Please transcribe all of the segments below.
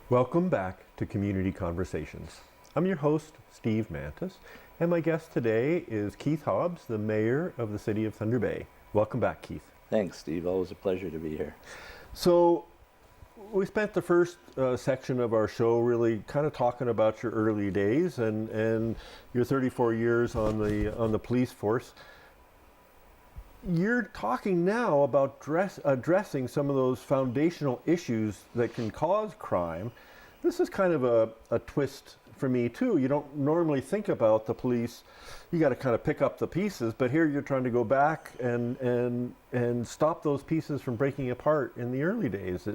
Welcome back to Community Conversations. I'm your host, Steve Mantis, and my guest today is Keith Hobbs, the mayor of the city of Thunder Bay. Welcome back, Keith. Thanks, Steve. Always a pleasure to be here. So, we spent the first section of our show really kind of talking about your early days and your 34 years on the police force. You're talking now about addressing some of those foundational issues that can cause crime. This is kind of a twist for me too. You don't normally think about the police. You got to kind of pick up the pieces, but here you're trying to go back and stop those pieces from breaking apart in the early days.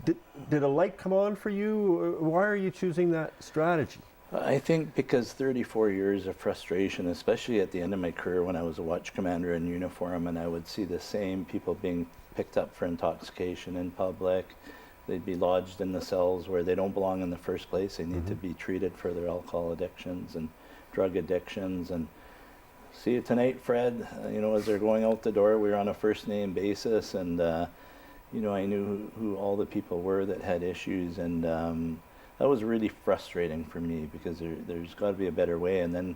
Did a light come on for you? Why are you choosing that strategy? I think because 34 years of frustration, especially at the end of my career when I was a watch commander in uniform and I would see the same people being picked up for intoxication in public. They'd be lodged in the cells where they don't belong in the first place. They need to be treated for their alcohol addictions and drug addictions. And see you tonight, Fred. As they're going out the door, we were on a first name basis, and I knew who all the people were that had issues, and that was really frustrating for me because there's got to be a better way. And then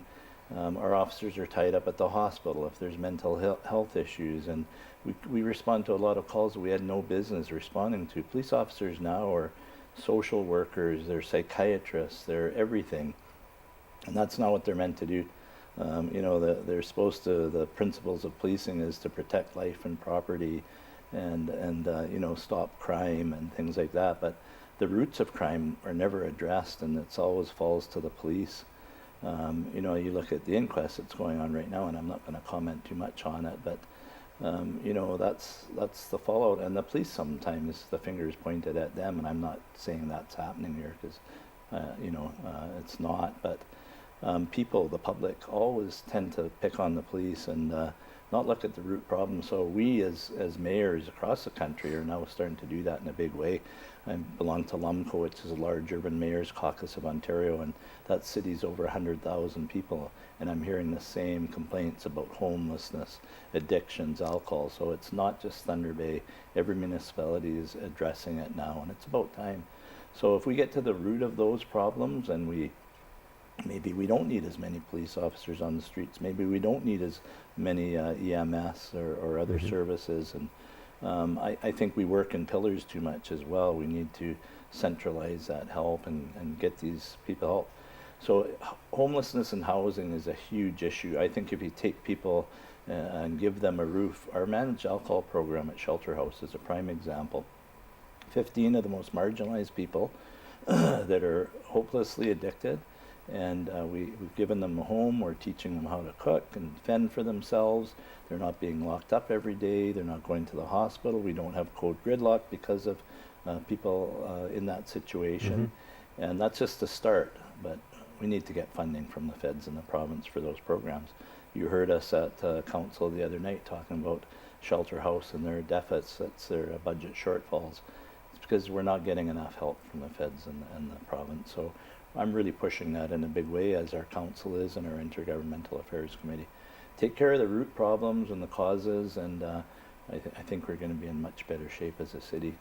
our officers are tied up at the hospital if there's mental health issues, and we respond to a lot of calls that we had no business responding to. Police officers now are social workers, they're psychiatrists, they're everything, and that's not what they're meant to do. They're supposed to, the principles of policing is to protect life and property and stop crime and things like that, but the roots of crime are never addressed, and it always falls to the police. You look at the inquest that's going on right now, and I'm not going to comment too much on it, but that's the fallout. And the police, sometimes the finger is pointed at them, and I'm not saying that's happening here because it's not. But people, the public, always tend to pick on the police and not look at the root problem. So we, as mayors across the country, are now starting to do that in a big way. I belong to LUMCO, which is a large urban mayors caucus of Ontario, and that city's over 100,000 people, and I'm hearing the same complaints about homelessness, addictions, alcohol. So it's not just Thunder Bay. Every municipality is addressing it now, and it's about time. So if we get to the root of those problems, and maybe we don't need as many police officers on the streets, maybe we don't need as many EMS or other services, and I think we work in pillars too much as well. We need to centralize that help and get these people help. So homelessness and housing is a huge issue. I think if you take people and give them a roof, our managed alcohol program at Shelter House is a prime example. 15 of the most marginalized people that are hopelessly addicted, and we've given them a home. We're teaching them how to cook and fend for themselves. They're not being locked up every day. They're not going to the hospital. We don't have code gridlock because of people in that situation. And that's just the start, but we need to get funding from the feds and the province for those programs. You heard us at council the other night talking about Shelter House and their deficits, their budget shortfalls. It's because we're not getting enough help from the feds and the province. So I'm really pushing that in a big way, as our council is and our intergovernmental affairs committee. Take care of the root problems and the causes, and I think we're going to be in much better shape as a city.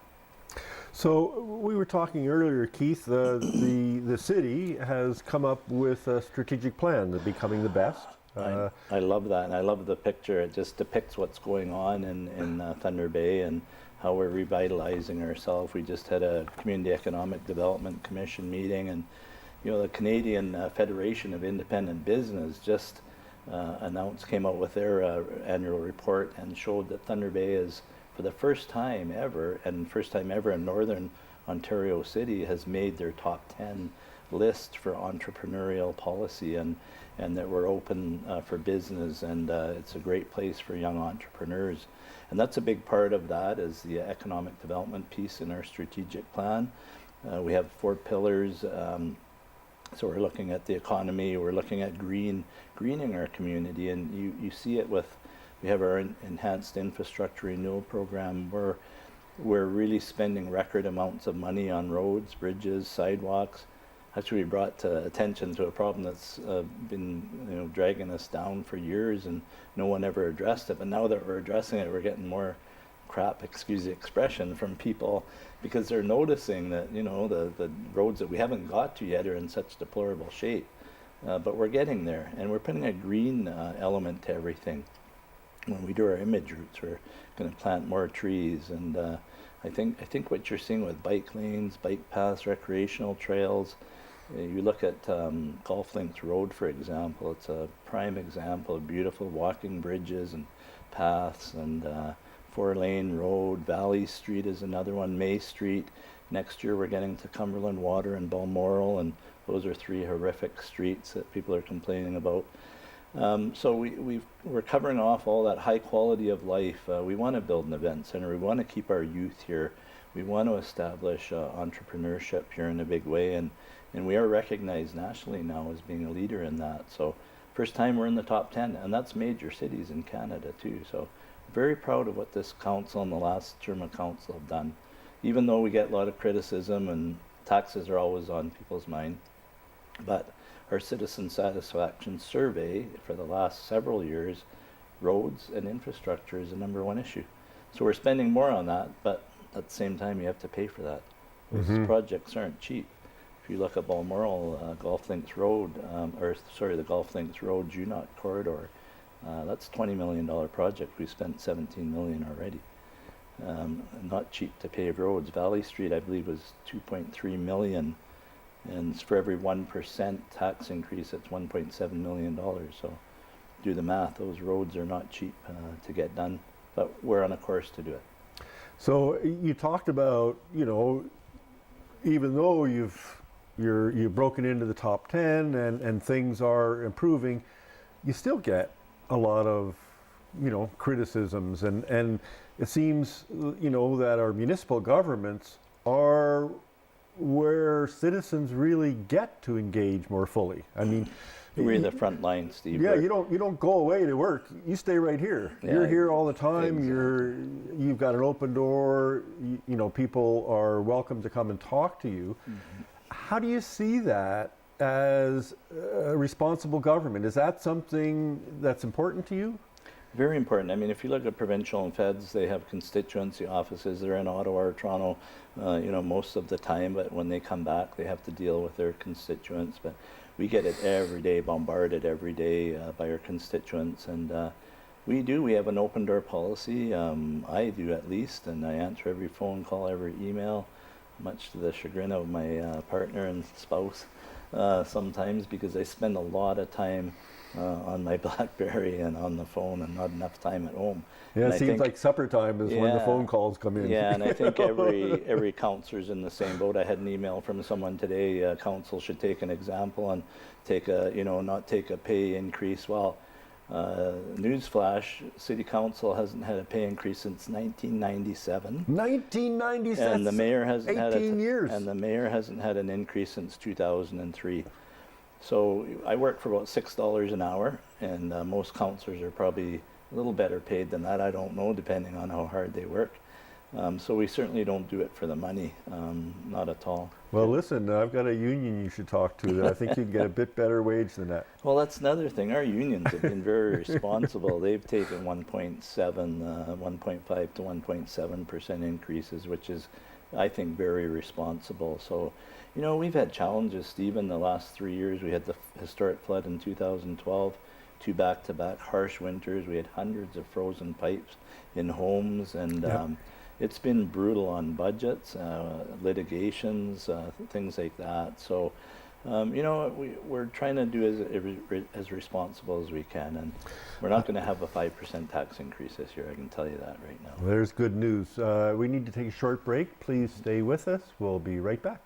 So we were talking earlier, Keith, the city has come up with a strategic plan to becoming the best. I love that, and I love the picture. It just depicts what's going on in Thunder Bay and how we're revitalizing ourselves. We just had a Community Economic Development Commission meeting, and the Canadian Federation of Independent Business just came out with their annual report and showed that Thunder Bay is, for the first time ever, in Northern Ontario City, has made their top 10 list for entrepreneurial policy, and that we're open for business, and it's a great place for young entrepreneurs. And that's a big part of that, is the economic development piece in our strategic plan. We have 4 pillars. So we're looking at the economy, we're looking at greening our community, and you see it we have our enhanced infrastructure renewal program. We're really spending record amounts of money on roads, bridges, sidewalks. Actually, we brought attention to a problem that's been dragging us down for years, and no one ever addressed it. But now that we're addressing it, we're getting more crap, excuse the expression, from people, because they're noticing that, you know, the roads that we haven't got to yet are in such deplorable shape. But we're getting there, and we're putting a green element to everything. When we do our image routes, we're going to plant more trees, and I think what you're seeing with bike lanes, bike paths, recreational trails, you look at Golf Links Road, for example. It's a prime example of beautiful walking bridges and paths, and 4-lane road. Valley Street is another one, May Street. Next year we're getting to Cumberland Water and Balmoral, and those are 3 horrific streets that people are complaining about. So we're covering off all that high quality of life. We want to build an event center. We want to keep our youth here. We want to establish entrepreneurship here in a big way, and we are recognized nationally now as being a leader in that. So first time we're in the top 10, and that's major cities in Canada too. So very proud of what this council and the last term of council have done. Even though we get a lot of criticism and taxes are always on people's mind, but our citizen satisfaction survey for the last several years, roads and infrastructure is the #1 issue. So we're spending more on that, but at the same time you have to pay for that. Those projects aren't cheap. If you look at Balmoral, Golf Links Road, the Golf Links Road Junot corridor, that's $20 million project. We spent $17 million already. Not cheap to pave roads. Valley Street, I believe, was $2.3 million, and for every 1% tax increase, it's $1.7 million. So do the math. Those roads are not cheap to get done, but we're on a course to do it. So you talked about, you know, even though you've broken into the top 10 and things are improving, you still get a lot of, you know, criticisms, and it seems, you know, that our municipal governments are where citizens really get to engage more fully. I mean, we're the front line, Steve. Yeah, you don't go away to work. You stay right here. Yeah, you're here all the time. exactly. You've got an open door. You know, people are welcome to come and talk to you. How do you see that as a responsible government? Is that something that's important to you? Very important. I mean, if you look at provincial and feds, they have constituency offices. They're in Ottawa or Toronto, you know, most of the time, but when they come back, they have to deal with their constituents. But we get it every day, bombarded every day by our constituents, and we have an open door policy. I do, at least, and I answer every phone call, every email, much to the chagrin of my partner and spouse sometimes, because I spend a lot of time on my BlackBerry and on the phone, and not enough time at home. Yeah, and it seems like supper time is when the phone calls come in. Yeah, and I think every councillor's in the same boat. I had an email from someone today, council should take an example and take not take a pay increase. Well, newsflash, City Council hasn't had a pay increase since 1997. 1997. And the mayor hasn't 18 years. And the mayor hasn't had an increase since 2003. So I work for about $6 an hour, and most councillors are probably a little better paid than that. I don't know, depending on how hard they work. So we certainly don't do it for the money, not at all. Well, listen, I've got a union you should talk to that I think you can get a bit better wage than that. Well, that's another thing. Our unions have been very responsible. They've taken 1.5 to 1.7% increases, which is, I think, very responsible. So, you know, we've had challenges, Stephen, the last 3 years. We had the historic flood in 2012, 2 back-to-back harsh winters. We had hundreds of frozen pipes in homes, and it's been brutal on budgets, litigations, things like that. So, you know, we're trying to do as responsible as we can, and we're not going to have a 5% tax increase this year, I can tell you that right now. Well, there's good news. We need to take a short break. Please stay with us. We'll be right back.